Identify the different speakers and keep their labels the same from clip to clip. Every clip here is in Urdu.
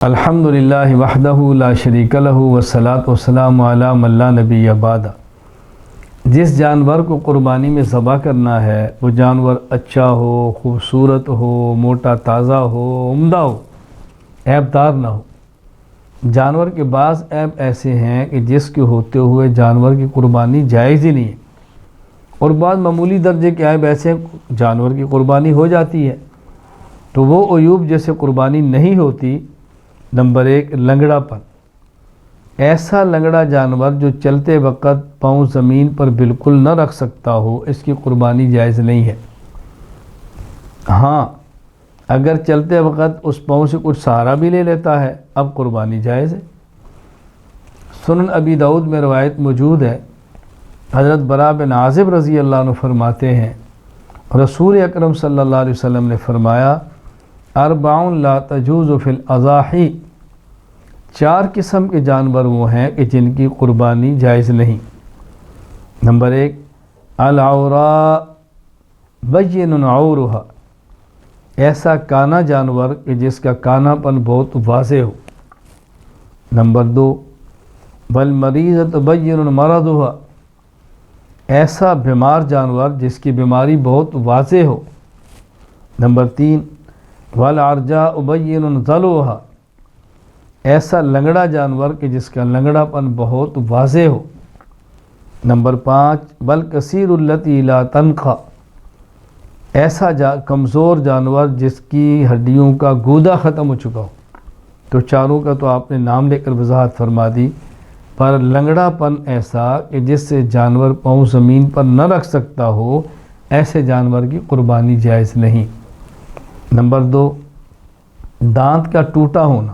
Speaker 1: الحمدللہ وحدہ لا شریک لہ والصلاۃ والسلام علی من لا نبی بعد۔ جس جانور کو قربانی میں ذبح کرنا ہے وہ جانور اچھا ہو، خوبصورت ہو، موٹا تازہ ہو، عمدہ ہو، عیب دار نہ ہو۔ جانور کے بعض عیب ایسے ہیں کہ جس کے ہوتے ہوئے جانور کی قربانی جائز ہی نہیں ہے، اور بعض معمولی درجے کے عیب ایسے ہیں جانور کی قربانی ہو جاتی ہے، تو وہ عیوب جیسے قربانی نہیں ہوتی۔ نمبر 1، لنگڑا پن۔ ایسا لنگڑا جانور جو چلتے وقت پاؤں زمین پر بالکل نہ رکھ سکتا ہو، اس کی قربانی جائز نہیں ہے۔ ہاں، اگر چلتے وقت اس پاؤں سے کچھ سہارا بھی لے لیتا ہے، اب قربانی جائز ہے۔ سنن ابی داؤد میں روایت موجود ہے، حضرت براء بن عازب رضی اللہ عنہ فرماتے ہیں رسول اکرم صلی اللہ علیہ وسلم نے فرمایا، اربع لا تجوز فی الاضاحی، 4 قسم کے جانور وہ ہیں کہ جن کی قربانی جائز نہیں۔ نمبر 1، العوراء بین عورها، ایسا کانا جانور کہ جس کا کانا پن بہت واضح ہو۔ نمبر 2، والمریضۃ بین مرضها، ایسا بیمار جانور جس کی بیماری بہت واضح ہو۔ نمبر 3، والعرجاء بین ذلوها، ایسا لنگڑا جانور کہ جس کا لنگڑا پن بہت واضح ہو۔ نمبر 5، والکثیر التی لا تنقى، ایسا کمزور جانور جس کی ہڈیوں کا گودا ختم ہو چکا ہو۔ تو چاروں کا تو آپ نے نام لے کر وضاحت فرما دی، پر لنگڑا پن ایسا کہ جس سے جانور پاؤں زمین پر نہ رکھ سکتا ہو، ایسے جانور کی قربانی جائز نہیں۔ نمبر 2، دانت کا ٹوٹا ہونا۔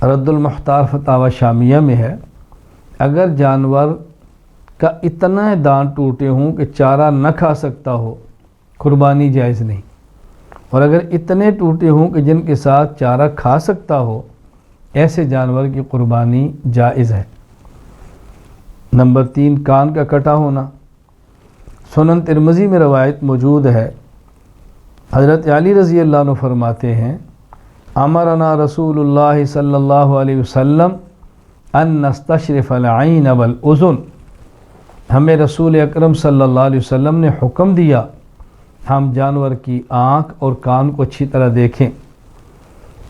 Speaker 1: رد المختار فتاوی شامیہ میں ہے، اگر جانور کا اتنا دانت ٹوٹے ہوں کہ چارہ نہ کھا سکتا ہو، قربانی جائز نہیں، اور اگر اتنے ٹوٹے ہوں کہ جن کے ساتھ چارہ کھا سکتا ہو، ایسے جانور کی قربانی جائز ہے۔ نمبر 3، کان کا کٹا ہونا۔ سنن ترمذی میں روایت موجود ہے، حضرت علی رضی اللہ عنہ فرماتے ہیں، امرنا رسول اللہ صلی اللہ علیہ وسلم ان نستشرف العین والاذن، ہمیں رسول اکرم صلی اللہ علیہ وسلم نے حکم دیا ہم جانور کی آنکھ اور کان کو اچھی طرح دیکھیں۔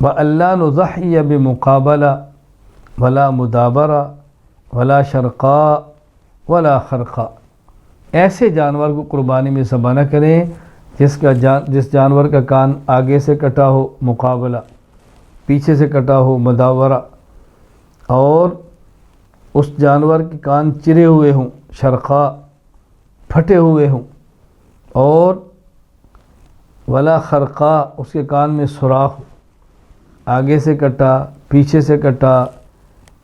Speaker 1: وَأَلَّا نُضَحِّيَ بِمُقَابَلَةٍ وَلَا مُدَابَرَةٍ وَلَا شَرْقَاءٍ وَلَا خَرْقَاءٍ، ایسے جانور کو قربانی میں ذبح نہ کریں جس جانور کا کان آگے سے کٹا ہو مقابلہ، پیچھے سے کٹا ہو مداورہ، اور اس جانور کے کان چرے ہوئے ہوں شرقاء، پھٹے ہوئے ہوں، اور ولا خرقاء، اس کے کان میں سوراخ ہو، آگے سے کٹا، پیچھے سے کٹا،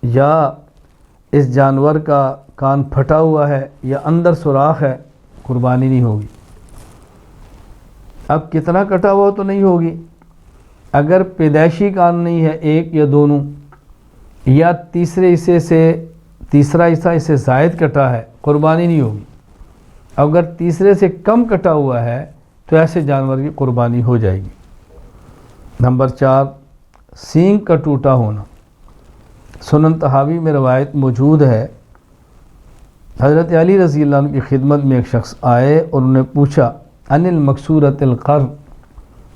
Speaker 1: یا اس جانور کا کان پھٹا ہوا ہے یا اندر سوراخ ہے، قربانی نہیں ہوگی۔ اب کتنا کٹا ہوا تو نہیں ہوگی، اگر پیدائشی کان نہیں ہے، ایک یا دونوں، یا تیسرا حصہ اس سے زائد کٹا ہے، قربانی نہیں ہوگی۔ اگر تیسرے سے کم کٹا ہوا ہے تو ایسے جانور کی قربانی ہو جائے گی۔ نمبر 4، سینگ کا ٹوٹا ہونا۔ سنن طحاوی میں روایت موجود ہے، حضرت علی رضی اللہ عنہ کی خدمت میں ایک شخص آئے اور انہوں نے پوچھا، ان المکسورۃ القرن،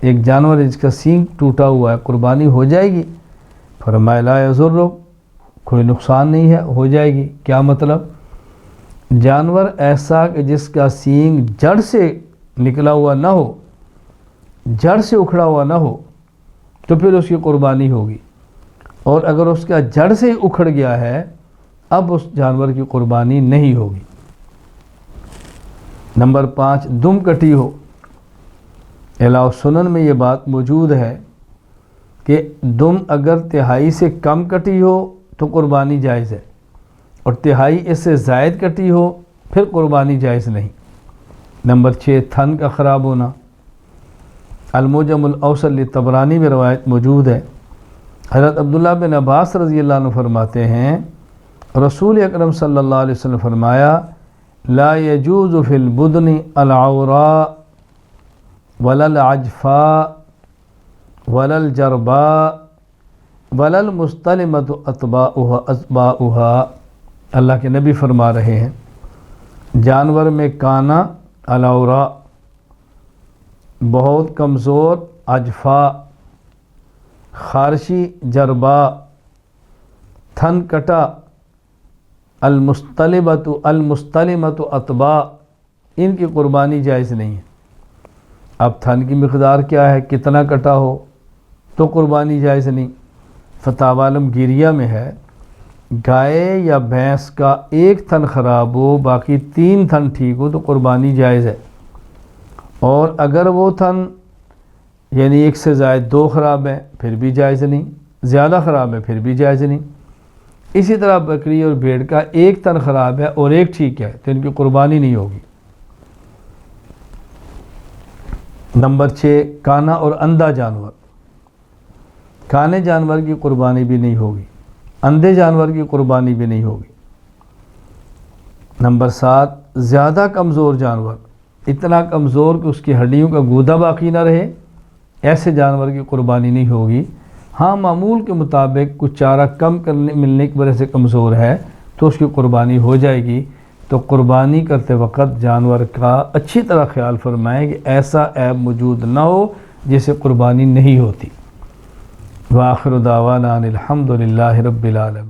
Speaker 1: ایک جانور جس کا سینگ ٹوٹا ہوا ہے، قربانی ہو جائے گی؟ فرمایا لا یضر، کوئی نقصان نہیں ہے، ہو جائے گی۔ کیا مطلب؟ جانور ایسا کہ جس کا سینگ جڑ سے نکلا ہوا نہ ہو، جڑ سے اکھڑا ہوا نہ ہو، تو پھر اس کی قربانی ہوگی، اور اگر اس کا جڑ سے اکھڑ گیا ہے، اب اس جانور کی قربانی نہیں ہوگی۔ نمبر 5، دم کٹی ہو۔ علاوہ سنن میں یہ بات موجود ہے کہ دم اگر تہائی سے کم کٹی ہو تو قربانی جائز ہے، اور تہائی اس سے زائد کٹی ہو پھر قربانی جائز نہیں۔ نمبر 6، تھن کا خراب ہونا۔ المعجم الاوسط لطبرانی میں روایت موجود ہے، حضرت عبداللہ بن عباس رضی اللہ عنہ فرماتے ہیں رسول اکرم صلی اللہ علیہ وسلم فرمایا، لا یجوز فی البدن العوراء ولا العجفاء ولل جربا ولل مستلمت اتباؤها، اللہ کے نبی فرما رہے ہیں جانور میں کانا الاورا بہت کمزور، اجفا خارشی، جربا تھن کٹا، المستلمت اتباء ان کی قربانی جائز نہیں ہے۔ اب تھن کی مقدار کیا ہے، کتنا کٹا ہو تو قربانی جائز نہیں۔ فتاوی عالمگیریہ میں ہے گائے یا بھینس کا ایک تھن خراب ہو باقی 3 تھن ٹھیک ہو تو قربانی جائز ہے، اور اگر وہ تھن یعنی ایک سے زائد 2 خراب ہیں پھر بھی جائز نہیں، زیادہ خراب ہے پھر بھی جائز نہیں۔ اسی طرح بکری اور بھیڑ کا ایک تن خراب ہے اور ایک ٹھیک ہے تو ان کی قربانی نہیں ہوگی۔ نمبر 6 کانا اور اندھا جانور، کانے جانور کی قربانی بھی نہیں ہوگی، اندھے جانور کی قربانی بھی نہیں ہوگی۔ نمبر 7 زیادہ کمزور جانور، اتنا کمزور کہ اس کی ہڈیوں کا گودا باقی نہ رہے، ایسے جانور کی قربانی نہیں ہوگی۔ ہاں معمول کے مطابق کچھ چارہ کم ملنے کی وجہ سے کمزور ہے تو اس کی قربانی ہو جائے گی۔ تو قربانی کرتے وقت جانور کا اچھی طرح خیال فرمائیں کہ ایسا عیب موجود نہ ہو جس سے قربانی نہیں ہوتی۔ وآخر دعوانا ان الحمد للہ رب العالمین۔